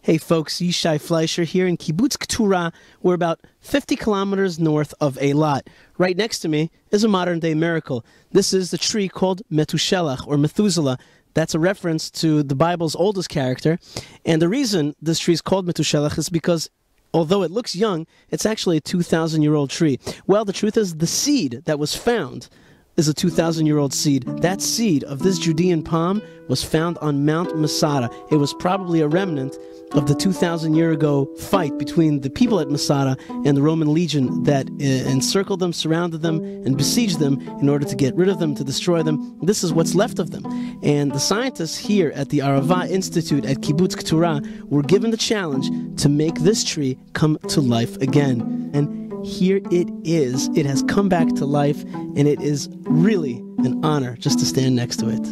Hey folks, Yishai Fleisher here in Kibbutz Keturah. We're about 50 kilometers north of Eilat. Right next to me is a modern-day miracle. This is the tree called Metushelach, or Methuselah. That's a reference to the Bible's oldest character. And the reason this tree is called Metushelach is because although it looks young, it's actually a 2,000-year-old tree. Well, the truth is the seed that was found is a 2,000-year-old seed. That seed of this Judean palm was found on Mount Masada. It was probably a remnant of the 2,000-year-ago fight between the people at Masada and the Roman legion that encircled them, surrounded them, and besieged them in order to get rid of them, to destroy them. This is what's left of them. And the scientists here at the Arava Institute at Kibbutz Keturah were given the challenge to make this tree come to life again. And here it is. It has come back to life, and it is really an honor just to stand next to it.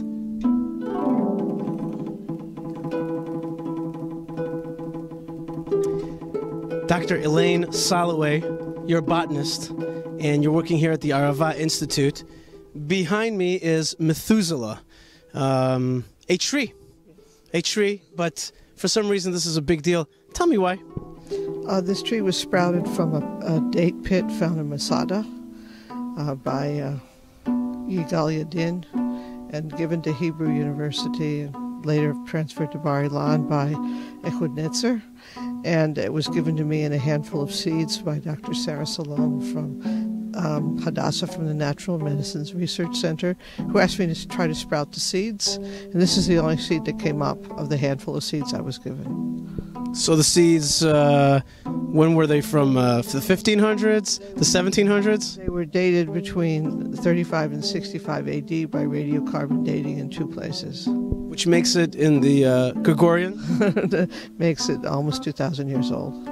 Dr. Elaine Solowey, you're a botanist, and you're working here at the Arava Institute. Behind me is Methuselah, a tree, but for some reason this is a big deal. Tell me why. This tree was sprouted from a date pit found in Masada by Yigal Yadin and given to Hebrew University and later transferred to Bar Ilan by Ehud Netzer. And it was given to me in a handful of seeds by Dr. Sarah Salom from Hadassah from the Natural Medicines Research Center, who asked me to try to sprout the seeds. And this is the only seed that came up of the handful of seeds I was given. So the seeds, when were they from? The 1500s? The 1700s? They were dated between 35 and 65 AD by radiocarbon dating in two places. Which makes it in the Gregorian? That makes it almost 2,000 years old.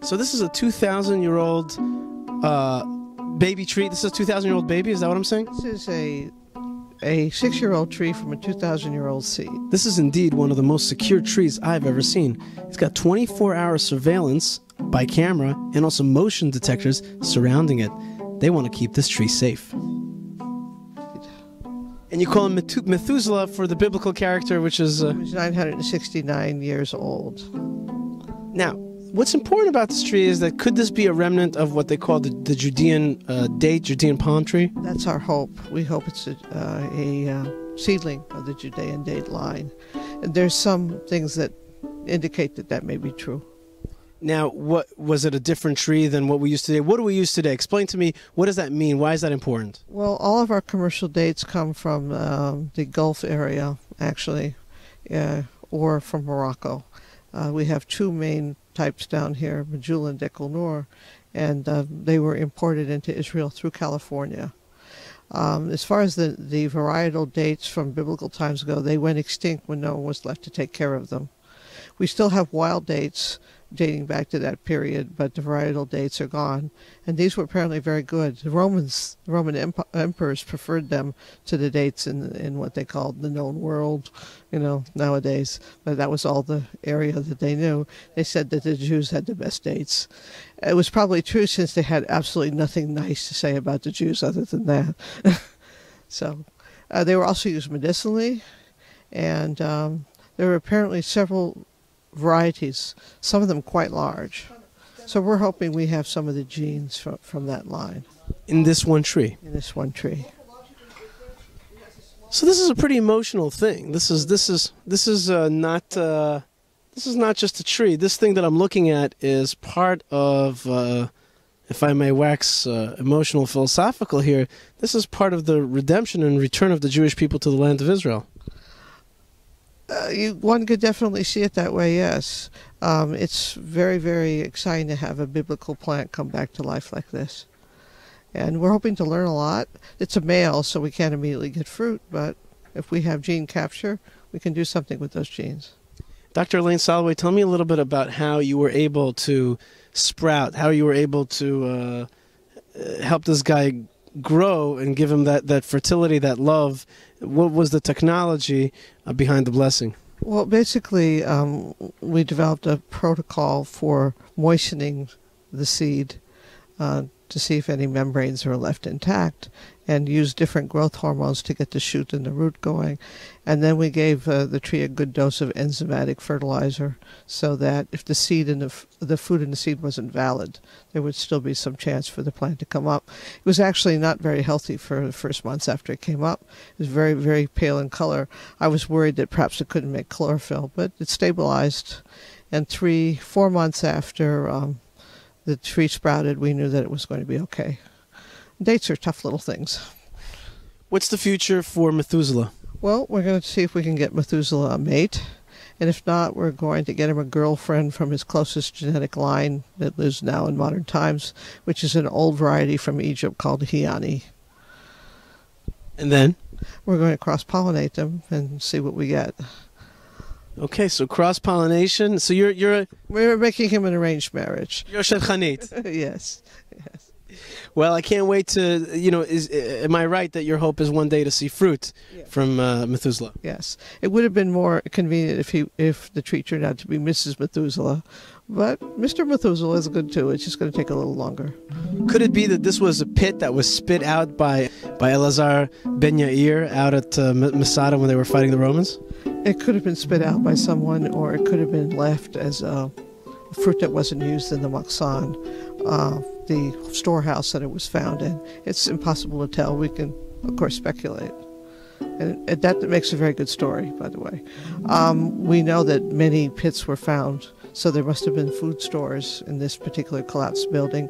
So this is a 2,000-year-old baby tree. This is a 2,000-year-old baby? Is that what I'm saying? This is a 6-year-old tree from a 2,000-year-old seed. This is indeed one of the most secure trees I've ever seen. It's got 24-hour surveillance by camera and also motion detectors surrounding it. They want to keep this tree safe. And you call him Methuselah for the biblical character, which is... He was 969 years old. Now, what's important about this tree is that could this be a remnant of what they call the Judean Judean palm tree? That's our hope. We hope it's a seedling of the Judean date line. And there's some things that indicate that that may be true. Now, what was it a different tree than what we use today? What do we use today? Explain to me, what does that mean? Why is that important? Well, all of our commercial dates come from the Gulf area, actually, or from Morocco. We have two main types down here, Majula and Dekel Noor, and they were imported into Israel through California. As far as the varietal dates from biblical times go, they went extinct when no one was left to take care of them. We still have wild dates dating back to that period, but the varietal dates are gone. And these were apparently very good. The Roman emperors preferred them to the dates in what they called the known world, nowadays. But that was all the area that they knew. They said that the Jews had the best dates. It was probably true since they had absolutely nothing nice to say about the Jews other than that. So they were also used medicinally, and there were apparently several varieties, some of them quite large. So we're hoping we have some of the genes from that line. In this one tree? In this one tree. So this is a pretty emotional thing. This is not just a tree. This thing that I'm looking at is part of, if I may wax emotional philosophical here, this is part of the redemption and return of the Jewish people to the land of Israel. One could definitely see it that way, yes. It's very, very exciting to have a biblical plant come back to life like this. And we're hoping to learn a lot. It's a male, so we can't immediately get fruit, but if we have gene capture, we can do something with those genes. Dr. Elaine Solowey, tell me a little bit about how you were able to sprout, how you were able to help this guy grow and give him that fertility, that love. What was the technology behind the blessing? Well, basically, we developed a protocol for moistening the seed to see if any membranes are left intact. and used different growth hormones to get the shoot and the root going. And then we gave the tree a good dose of enzymatic fertilizer so that if the seed and the food in the seed wasn't valid, there would still be some chance for the plant to come up. It was actually not very healthy for the first months after it came up. It was very, very pale in color. I was worried that perhaps it couldn't make chlorophyll, but it stabilized. And 4 months after the tree sprouted, we knew that it was going to be okay. Dates are tough little things. What's the future for Methuselah? Well, we're going to see if we can get Methuselah a mate. And if not, we're going to get him a girlfriend from his closest genetic line that lives now in modern times, which is an old variety from Egypt called Hyani. And then? We're going to cross-pollinate them and see what we get. Okay, so cross-pollination. So We're making him an arranged marriage. You're shadchanit. Yes. Well, I can't wait to, am I right that your hope is one day to see fruit from Methuselah? Yes. It would have been more convenient if the tree turned out to be Mrs. Methuselah, but Mr. Methuselah is good too. It's just going to take a little longer. Could it be that this was a pit that was spit out by Elazar ben Yair out at Masada when they were fighting the Romans? It could have been spit out by someone, or it could have been left as a fruit that wasn't used in the Maksan, the storehouse that it was found in. It's impossible to tell. We can, of course, speculate. And that makes a very good story, by the way. We know that many pits were found, so there must have been food stores in this particular collapsed building.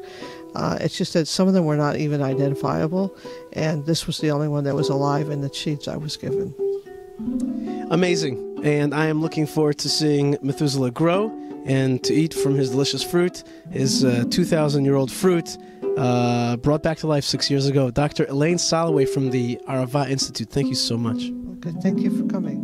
It's just that some of them were not even identifiable, and this was the only one that was alive in the sheets I was given. Amazing. And I am looking forward to seeing Methuselah grow and to eat from his delicious fruit, his 2,000-year-old fruit, brought back to life 6 years ago. Dr. Elaine Solowey from the Arava Institute, thank you so much. Okay, thank you for coming.